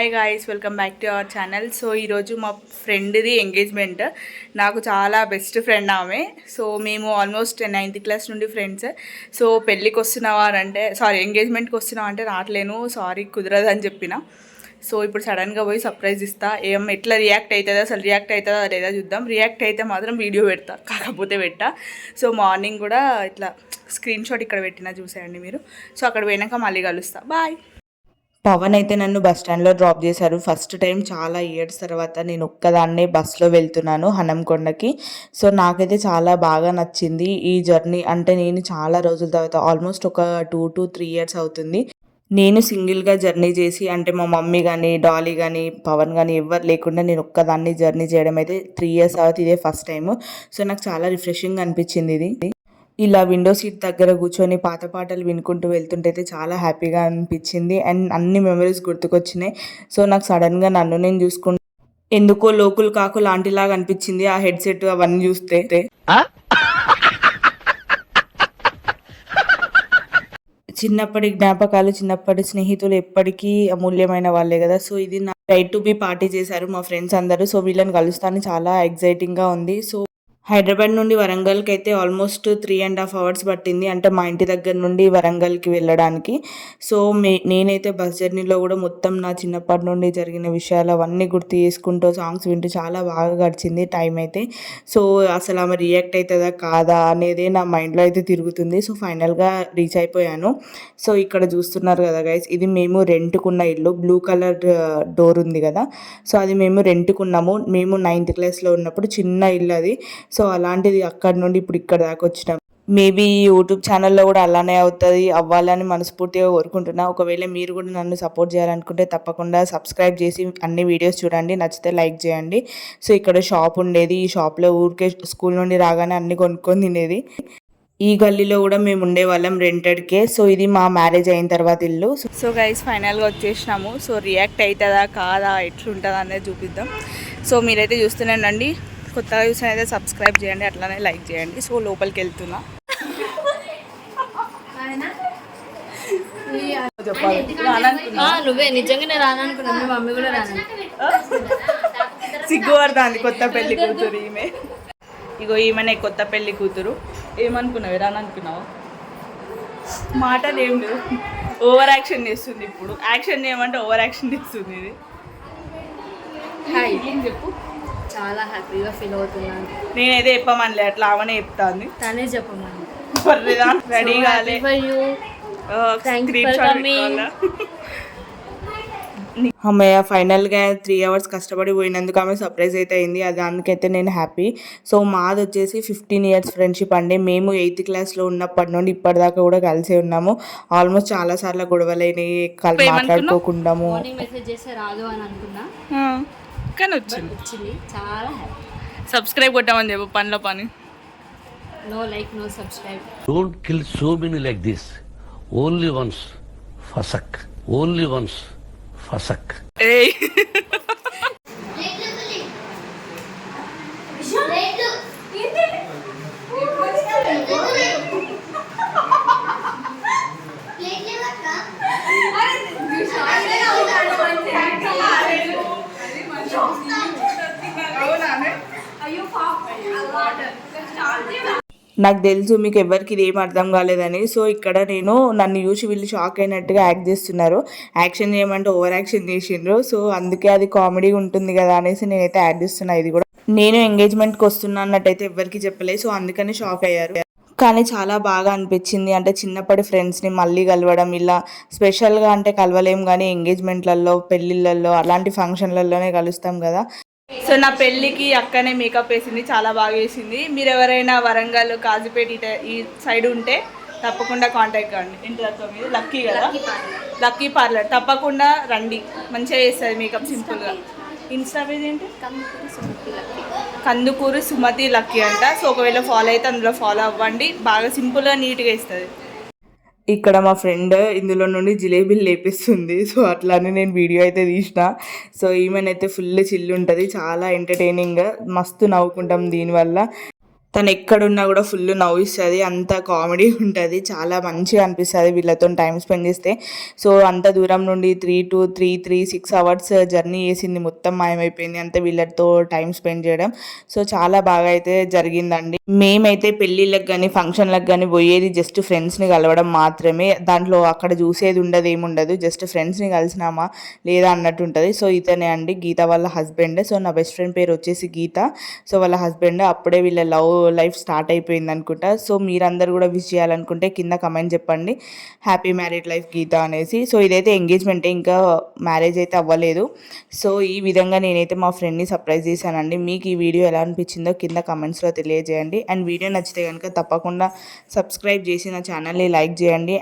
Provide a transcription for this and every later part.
Hi guys, welcome back to our channel. So ఈరోజు మా ఫ్రెండ్ది engagement. నాకు చాలా బెస్ట్ ఫ్రెండ్ ఆమె. సో మేము ఆల్మోస్ట్ 9th క్లాస్ నుండి ఫ్రెండ్స్. సో పెళ్ళికి వస్తున్నావా అంటే ఎంగేజ్మెంట్కి వస్తున్నావా అంటే రావట్లేను, సారీ కుదరదు అని చెప్పిన. సో ఇప్పుడు సడన్గా పోయి సర్ప్రైజ్ ఇస్తా. ఎట్లా రియాక్ట్ అవుతుందో, అసలు రియాక్ట్ అవుతుందా లేదా చూద్దాం. రియాక్ట్ అయితే మాత్రం వీడియో పెడతా, కాకపోతే పెట్టా. సో మార్నింగ్ కూడా ఇట్లా స్క్రీన్ షాట్ ఇక్కడ పెట్టినా చూసేయండి మీరు. సో అక్కడ పోయినాక మళ్ళీ కలుస్తా. బాయ్. పవన్ అయితే నన్ను బస్ స్టాండ్లో డ్రాప్ చేశారు. ఫస్ట్ టైం చాలా ఇయర్స్ తర్వాత నేను ఒక్కదాన్నే బస్లో వెళ్తున్నాను హనంకొండకి. సో నాకైతే చాలా బాగా నచ్చింది ఈ జర్నీ. అంటే నేను చాలా రోజుల తర్వాత ఆల్మోస్ట్ ఒక 2 to 3 years అవుతుంది నేను సింగిల్గా జర్నీ చేసి. అంటే మా మమ్మీ కానీ, డాలీ కానీ, పవన్ కానీ ఎవరు లేకుండా నేను ఒక్కదాన్ని జర్నీ చేయడం అయితే 3 years తర్వాత ఇదే ఫస్ట్ టైము. సో నాకు చాలా రిఫ్రెషింగ్ అనిపించింది ఇది. ఇలా విండో సీట్ దగ్గర కూర్చొని పాత పాటలు వినుకుంటూ వెళ్తుంటే అయితే చాలా హ్యాపీగా అనిపించింది. అండ్ అన్ని మెమరీస్ గుర్తుకొచ్చినాయి. సో నాకు సడన్గా నన్ను నేను చూసుకుంటూ ఎందుకో లోకుల్ కాకు లాంటిలాగా అనిపించింది ఆ హెడ్సెట్ అవన్నీ చూస్తే. చిన్నప్పటి జ్ఞాపకాలు, చిన్నప్పటి స్నేహితులు ఎప్పటికీ అమూల్యమైన వాళ్ళే కదా. సో ఇది నా రైట్ టు బి పార్టీ చేశారు మా ఫ్రెండ్స్ అందరూ. సో వీళ్ళని కలుస్తాను, చాలా ఎగ్జైటింగ్గా ఉంది. సో హైదరాబాద్ నుండి వరంగల్కి అయితే ఆల్మోస్ట్ 3.5 hours పట్టింది. అంటే మా ఇంటి దగ్గర నుండి వరంగల్కి వెళ్ళడానికి. సో నేనైతే బస్ జర్నీలో కూడా మొత్తం నా చిన్నప్పటి నుండి జరిగిన విషయాలు అవన్నీ గుర్తు చేసుకుంటూ సాంగ్స్ వింటూ చాలా బాగా గడిచింది టైం అయితే. సో అసలు ఆమె రియాక్ట్ అవుతుందా కాదా అనేది నా మైండ్లో అయితే తిరుగుతుంది. సో ఫైనల్గా రీచ్ అయిపోయాను. సో ఇక్కడ చూస్తున్నారు కదా గైస్, ఇది మేము రెంట్కున్న ఇల్లు. బ్లూ కలర్ డోర్ ఉంది కదా, సో అది మేము రెంట్కున్నాము. మేము 9th క్లాస్లో ఉన్నప్పుడు చిన్న ఇల్లు అది. సో అలాంటిది అక్కడి నుండి ఇప్పుడు ఇక్కడ దాకా వచ్చినాం. మేబీ యూట్యూబ్ ఛానల్లో కూడా అలానే అవుతుంది, అవ్వాలని మనస్ఫూర్తిగా కోరుకుంటున్నా. ఒకవేళ మీరు కూడా నన్ను సపోర్ట్ చేయాలనుకుంటే తప్పకుండా సబ్స్క్రైబ్ చేసి అన్ని వీడియోస్ చూడండి, నచ్చితే లైక్ చేయండి. సో ఇక్కడ షాప్ ఉండేది. ఈ షాప్లో ఊరికే స్కూల్ నుండి రాగానే అన్ని కొనుక్కొని తినేది. ఈ గల్లీలో కూడా మేము ఉండేవాళ్ళం రెంటెడ్కే. సో ఇది మా మ్యారేజ్ అయిన తర్వాత ఇల్లు. సో గైస్ ఫైనల్గా వచ్చేసినాము. సో రియాక్ట్ అవుతుందా కాదా, ఎట్లుంటుందా అనేది చూపిద్దాం. సో మీరైతే చూస్తున్నానండి, కొత్తగా చూసిన అయితే సబ్స్క్రైబ్ చేయండి, అట్లానే లైక్ చేయండి. సో లోపలికి వెళ్తున్నా. నువ్వే నిజంగానే రాననుకున్నా, మీ మమ్మీ కూడా రాను. సిగ్గు పడుతుంది కొత్త పెళ్లి కూతురు ఈమె. ఇగో ఈమెనే కొత్త పెళ్లి కూతురు. ఏమనుకున్నావు, రాననుకున్నావు? మాటలు ఏం లేవు, ఓవర్ యాక్షన్ చేస్తుంది. ఇప్పుడు యాక్షన్ చేయమంటే ఓవర్ యాక్షన్ చేస్తుంది ఇది. ఏం చెప్పు. చాలా హ్యాపీగా ఫీల్ అవుతున్నాను. నేనైతే చెప్పమనిలే, అట్లా ఆమెనే చెప్తాను. తనే చెప్పమని రెడీగా అమ్మయ్య ఫైనల్గా 3 hours కష్టపడి పోయినందుకు ఆమె సర్ప్రైజ్ అయితే అయింది. అది దానికైతే నేను హ్యాపీ. సో మాది వచ్చేసి 15 years ఫ్రెండ్షిప్ అండి. మేము 8th క్లాస్లో ఉన్నప్పటి నుండి ఇప్పటిదాకా కూడా కలిసే ఉన్నాము. ఆల్మోస్ట్ చాలాసార్లు గొడవలైనవి, మాట్లాడుకోకుండాము. మెసేజ్ చేస్తే రాదు అని అనుకున్నా, కానీ వచ్చింది. చాలా హ్యాపీ. సబ్స్క్రైబ్ కొట్టామని చెప్పు, పనిలో పని. No like, no subscribe. Don't kill so many like this. Only once, fasak. Only once, fasak. Hey. నాకు తెలుసు మీకు ఎవరికి ఇది ఏం అర్థం కాలేదని. సో ఇక్కడ నన్ను చూసి వీళ్ళు షాక్ అయినట్టుగా యాక్ట్ చేస్తున్నారు. యాక్షన్ చేయమంటే ఓవర్ యాక్షన్ చేసిండ్రు. సో అందుకే అది కామెడీ ఉంటుంది కదా అనేసి నేనైతే యాడ్ చేస్తున్నా. ఇది కూడా నేను ఎంగేజ్మెంట్కి వస్తున్నా అన్నట్టయితే ఎవరికి చెప్పలేదు. సో అందుకని షాక్ అయ్యారు. కానీ చాలా బాగా అనిపించింది. అంటే చిన్నప్పటి ఫ్రెండ్స్ని మళ్ళీ కలవడం, ఇలా స్పెషల్గా అంటే కలవలేం కానీ ఎంగేజ్మెంట్లలో, పెళ్ళిళ్ళల్లో, అలాంటి ఫంక్షన్లలోనే కలుస్తాం కదా. సో నా పెళ్ళికి అక్కనే మేకప్ వేసింది, చాలా బాగా వేసింది. మీరు ఎవరైనా వరంగల్, కాజీపేట ఈ సైడ్ ఉంటే తప్పకుండా కాంటాక్ట్ కాండి. ఇంటి దగ్గర మీరు లక్కీ కదా, లక్కీ పార్లర్, తప్పకుండా రండి. మంచిగా చేస్తుంది మేకప్, సింపుల్గా. ఇన్స్టా పేజ్ ఏంటి? కందుకూరు సుమతి లక్కీ అంట. సో ఒకవేళ ఫాలో అయితే అందులో ఫాలో అవ్వండి. బాగా సింపుల్గా నీట్గా ఇస్తుంది. ఇక్కడ మా ఫ్రెండ్ ఇందులో నుండి జిలేబీలు లేపిస్తుంది. సో అట్లానే నేను వీడియో అయితే తీసిన. సో ఈమెనైతే ఫుల్ చిల్లు ఉంటుంది, చాలా ఎంటర్టైనింగ్గా, మస్తు నవ్వుకుంటాం దీనివల్ల. తను ఎక్కడున్నా కూడా ఫుల్ నవ్విస్తుంది, అంత కామెడీ ఉంటుంది, చాలా మంచిగా అనిపిస్తుంది వీళ్ళతో టైం స్పెండ్ చేస్తే. సో అంత దూరం నుండి 6 అవర్స్ జర్నీ చేసింది, మొత్తం మాయమైపోయింది అంతే వీళ్ళతో టైం స్పెండ్ చేయడం. సో చాలా బాగా అయితే జరిగిందండి. మేమైతే పెళ్ళిళ్ళకి కానీ ఫంక్షన్లకు కానీ పోయేది జస్ట్ ఫ్రెండ్స్ని కలవడం మాత్రమే, దాంట్లో అక్కడ చూసేది ఉండదు, ఏముండదు, జస్ట్ ఫ్రెండ్స్ని కలిసినామా లేదా అన్నట్టు ఉంటుంది. సో ఇతనే అండి గీత వాళ్ళ హస్బెండ్. సో నా బెస్ట్ ఫ్రెండ్ పేరు వచ్చేసి గీత. సో వాళ్ళ హస్బెండ్ అప్పుడే వీళ్ళ లవ్ లైఫ్ స్టార్ట్ అయిపోయింది అనుకుంటా. సో మీరందరూ కూడా విష్ చేయాలనుకుంటే కింద కమెంట్ చెప్పండి, హ్యాపీ మ్యారీడ్ లైఫ్ గీత అనేసి. సో ఇదైతే ఎంగేజ్మెంటే, ఇంకా మ్యారేజ్ అయితే అవ్వలేదు. సో ఈ విధంగా నేనైతే మా ఫ్రెండ్ని సర్ప్రైజ్ చేశానండి. మీకు ఈ వీడియో ఎలా అనిపించిందో కింద కమెంట్స్లో తెలియజేయండి. అండ్ వీడియో నచ్చితే కనుక తప్పకుండా సబ్స్క్రైబ్ చేసి నా ఛానల్ని లైక్ చేయండి.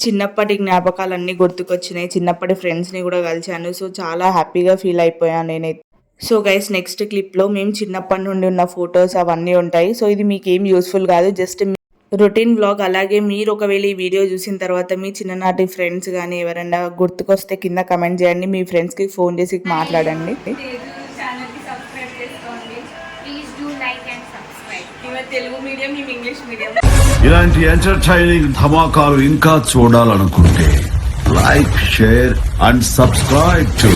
చిన్నప్పటి జ్ఞాపకాలన్నీ గుర్తుకొచ్చినాయి, చిన్నప్పటి ఫ్రెండ్స్ని కూడా కలిశాను. సో చాలా హ్యాపీగా ఫీల్ అయిపోయాను నేనైతే. సో గైస్ నెక్స్ట్ క్లిప్లో మేము చిన్నప్పటి నుండి ఉన్న ఫొటోస్ అవన్నీ ఉంటాయి. సో ఇది మీకు ఏం యూస్ఫుల్ కాదు, జస్ట్ రొటీన్ వ్లాగ్. అలాగే మీరు ఒకవేళ ఈ వీడియో చూసిన తర్వాత మీ చిన్ననాటి ఫ్రెండ్స్ కానీ ఎవరైనా గుర్తుకొస్తే కింద కమెంట్ చేయండి, మీ ఫ్రెండ్స్కి ఫోన్ చేసి మాట్లాడండి. ఛానల్కి సబ్స్క్రైబ్ చేసుకోండి. Please do like and subscribe. ఇవి తెలుగు మీడియం, మేము ఇంగ్లీష్ మీడియం. ఇలాంటి ఎంటర్టైనింగ్ ధమాకాలు ఇంకా చూడాలనుకుంటే like, share and subscribe to